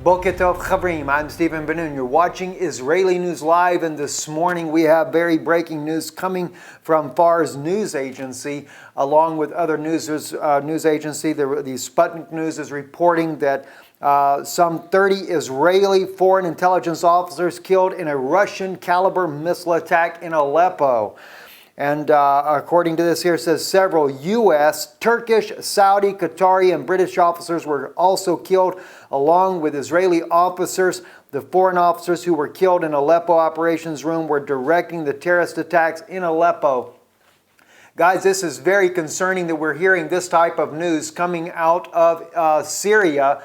Boker Tov Chavrim, I'm Stephen Ben-Nun. You're watching Israeli News Live, and this morning we have very breaking news coming from FAR's news agency, along with other news agency. The Sputnik News is reporting that some 30 Israeli foreign intelligence officers killed in a Russian-caliber missile attack in Aleppo. And according to this here, it says several U.S., Turkish, Saudi, Qatari, and British officers were also killed, along with Israeli officers. The foreign officers who were killed in Aleppo operations room were directing the terrorist attacks in Aleppo. Guys, this is very concerning that we're hearing this type of news coming out of Syria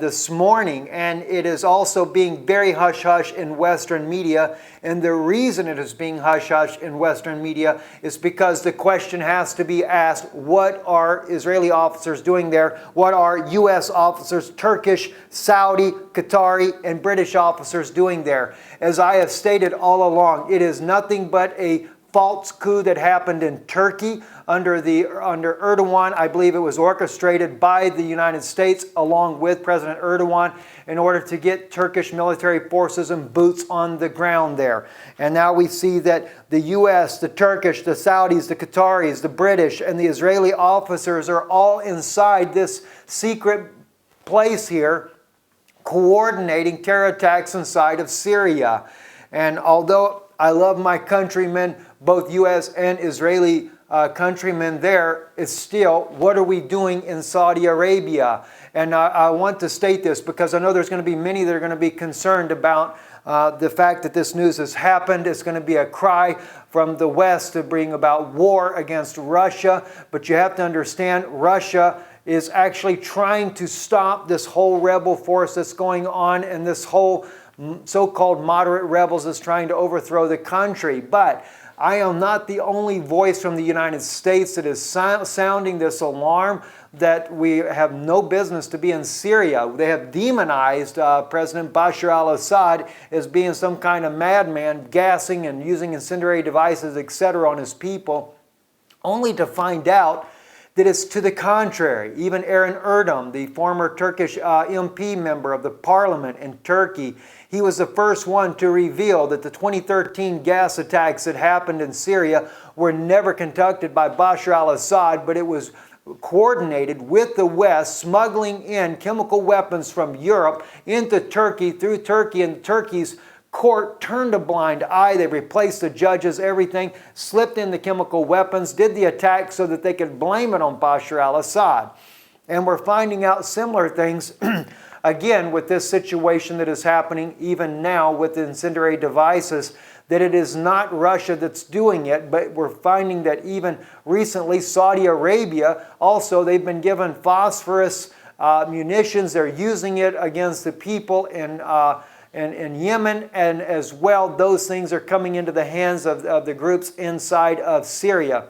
this morning, and it is also being very hush-hush in Western media. And the reason it is being hush-hush in Western media is because the question has to be asked, what are Israeli officers doing there? What are U.S. officers, Turkish, Saudi, Qatari, and British officers doing there? As I have stated all along, it is nothing but a false coup that happened in Turkey under Erdogan. I believe it was orchestrated by the United States along with President Erdogan in order to get Turkish military forces and boots on the ground there. And now we see that the U.S., the Turkish, the Saudis, the Qataris, the British, and the Israeli officers are all inside this secret place here, coordinating terror attacks inside of Syria. And although I love my countrymen, both U.S. and Israeli countrymen there, it's still, what are we doing in Saudi Arabia? And I want to state this because I know there's going to be many that are going to be concerned about the fact that this news has happened. It's going to be a cry from the West to bring about war against Russia. But you have to understand, Russia is actually trying to stop this whole rebel force that's going on, and this whole so-called moderate rebels is trying to overthrow the country. But I am not the only voice from the United States that is sounding this alarm that we have no business to be in Syria. They have demonized President Bashar al-Assad as being some kind of madman, gassing and using incendiary devices, etc. on his people, only to find out that it's to the contrary. Even Eren Erdem, the former Turkish MP member of the parliament in Turkey, he was the first one to reveal that the 2013 gas attacks that happened in Syria were never conducted by Bashar al-Assad, but it was coordinated with the West, smuggling in chemical weapons from Europe into Turkey, through Turkey, and Turkey's court turned a blind eye. They replaced the judges, everything, slipped in the chemical weapons, did the attack so that they could blame it on Bashar al-Assad. And we're finding out similar things again with this situation that is happening even now with the incendiary devices, that it is not Russia that's doing it, but we're finding that even recently Saudi Arabia, also they've been given phosphorus munitions. They're using it against the people in Yemen, and as well those things are coming into the hands of the groups inside of Syria,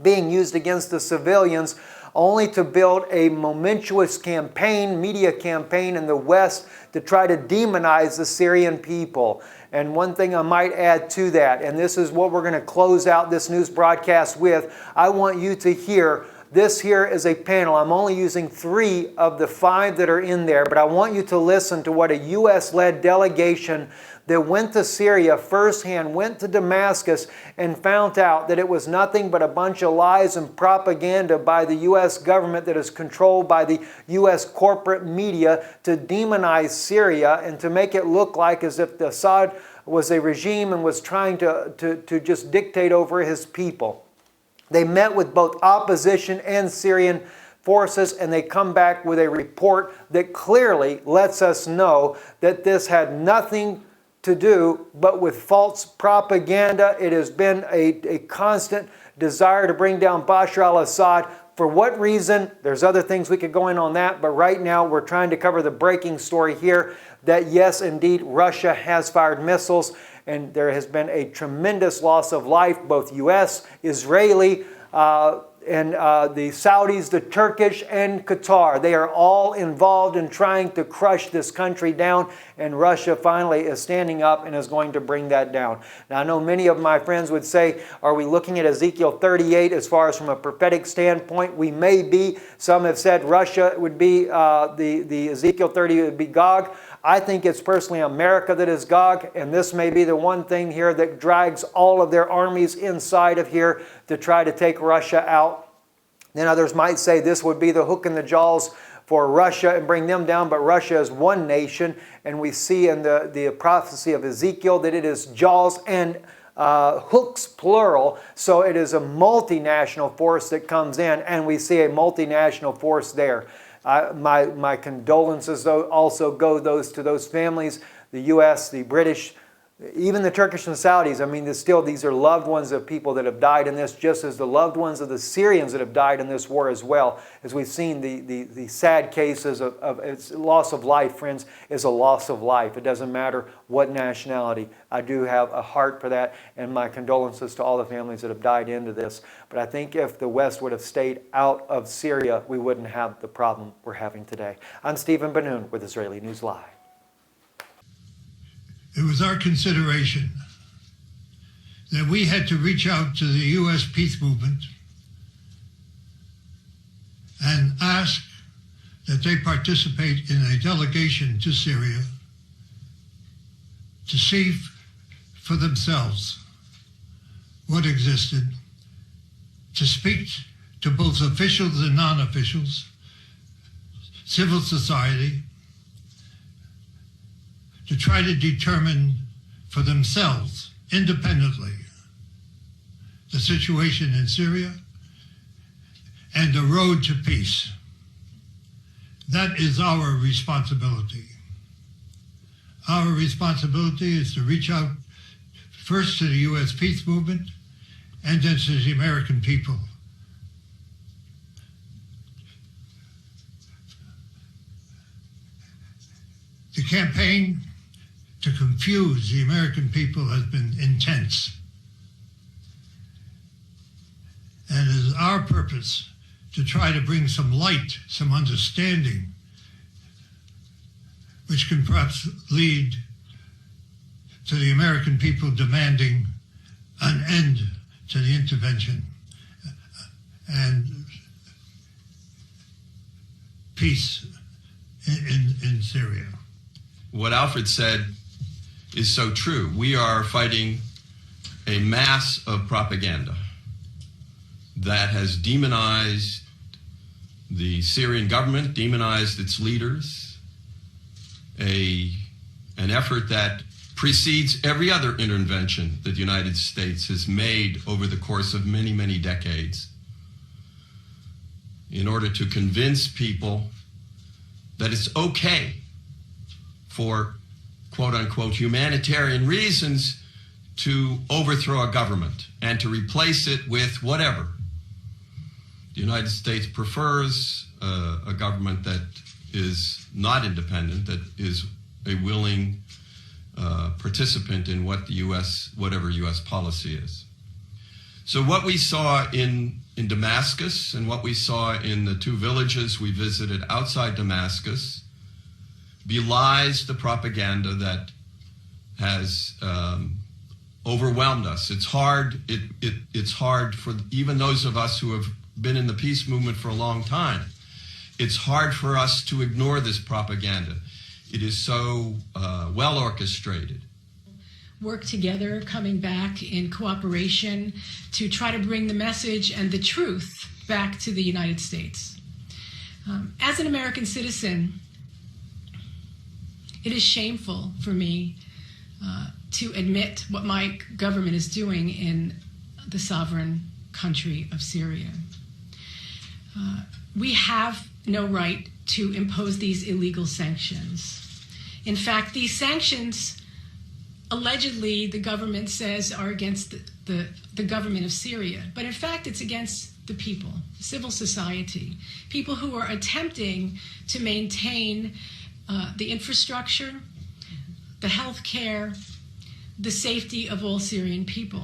being used against the civilians, only to build a momentous campaign, media campaign in the West to try to demonize the Syrian people. And one thing I might add to that, and this is what we're going to close out this news broadcast with, I want you to hear. This here is a panel. I'm only using 3 of the 5 that are in there, but I want you to listen to what a U.S.-led delegation that went to Syria firsthand, went to Damascus, and found out that it was nothing but a bunch of lies and propaganda by the U.S. government that is controlled by the U.S. corporate media to demonize Syria and to make it look like as if Assad was a regime and was trying to just dictate over his people. They met with both opposition and Syrian forces, and they come back with a report that clearly lets us know that this had nothing to do but with false propaganda. It has been a constant desire to bring down Bashar al-Assad. For what reason? There's other things we could go in on that, but right now we're trying to cover the breaking story here that yes, indeed, Russia has fired missiles, and there has been a tremendous loss of life, both U.S., Israeli, and the Saudis, the Turkish, and Qatar. They are all involved in trying to crush this country down, and Russia finally is standing up and is going to bring that down. Now, I know many of my friends would say, are we looking at Ezekiel 38 as far as from a prophetic standpoint? We may be. Some have said Russia would be, the Ezekiel 30 would be Gog. I think it's personally America that is Gog, and this may be the one thing here that drags all of their armies inside of here to try to take Russia out. Then others might say this would be the hook in the jaws for Russia and bring them down, but Russia is one nation, and we see in the prophecy of Ezekiel that it is jaws and hooks, plural, so it is a multinational force that comes in, and we see a multinational force there. My condolences also go to those families, the U.S., the British, even the Turkish and Saudis. I mean, these are loved ones of people that have died in this, just as the loved ones of the Syrians that have died in this war as well. As we've seen, the sad cases of it's loss of life, friends, is a loss of life. It doesn't matter what nationality. I do have a heart for that, and my condolences to all the families that have died into this. But I think if the West would have stayed out of Syria, we wouldn't have the problem we're having today. I'm Stephen Ben-Nun with Israeli News Live. It was our consideration that we had to reach out to the U.S. peace movement and ask that they participate in a delegation to Syria to see for themselves what existed, to speak to both officials and non-officials, civil society, to try to determine for themselves, independently, the situation in Syria and the road to peace. That is our responsibility. Our responsibility is to reach out first to the U.S. peace movement and then to the American people. The campaign to confuse the American people has been intense. And it is our purpose to try to bring some light, some understanding, which can perhaps lead to the American people demanding an end to the intervention and peace in Syria. What Alfred said is so true. We are fighting a mass of propaganda that has demonized the Syrian government, demonized its leaders, an effort that precedes every other intervention that the United States has made over the course of many, many decades in order to convince people that it's okay for quote-unquote humanitarian reasons to overthrow a government and to replace it with whatever. The United States prefers a government that is not independent, that is a willing participant in whatever U.S. policy is. So what we saw in Damascus and what we saw in the two villages we visited outside Damascus belies the propaganda that has overwhelmed us. It's hard. It's hard for even those of us who have been in the peace movement for a long time. It's hard for us to ignore this propaganda. It is so well orchestrated. Work together, coming back in cooperation to try to bring the message and the truth back to the United States. As an American citizen, it is shameful for me to admit what my government is doing in the sovereign country of Syria. We have no right to impose these illegal sanctions. In fact, these sanctions, allegedly, the government says are against the government of Syria. But in fact, it's against the people, civil society, people who are attempting to maintain the infrastructure, the health care, the safety of all Syrian people.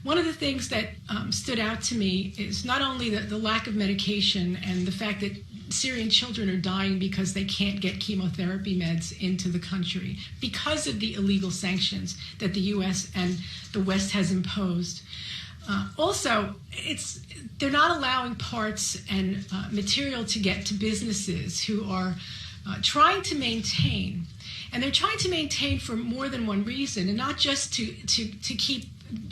One of the things that stood out to me is not only the lack of medication and the fact that Syrian children are dying because they can't get chemotherapy meds into the country because of the illegal sanctions that the U.S. and the West has imposed. Also, they're not allowing parts and material to get to businesses who are trying to maintain. And they're trying to maintain for more than one reason, and not just to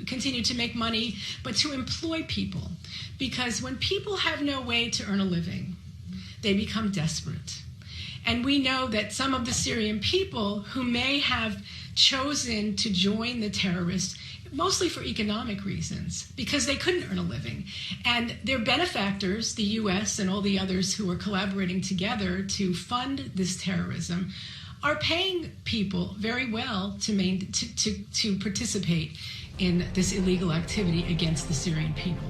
continue to make money, but to employ people. Because when people have no way to earn a living, they become desperate. And we know that some of the Syrian people who may have chosen to join the terrorists, mostly for economic reasons, because they couldn't earn a living. And their benefactors, the U.S. and all the others who are collaborating together to fund this terrorism, are paying people very well to participate in this illegal activity against the Syrian people.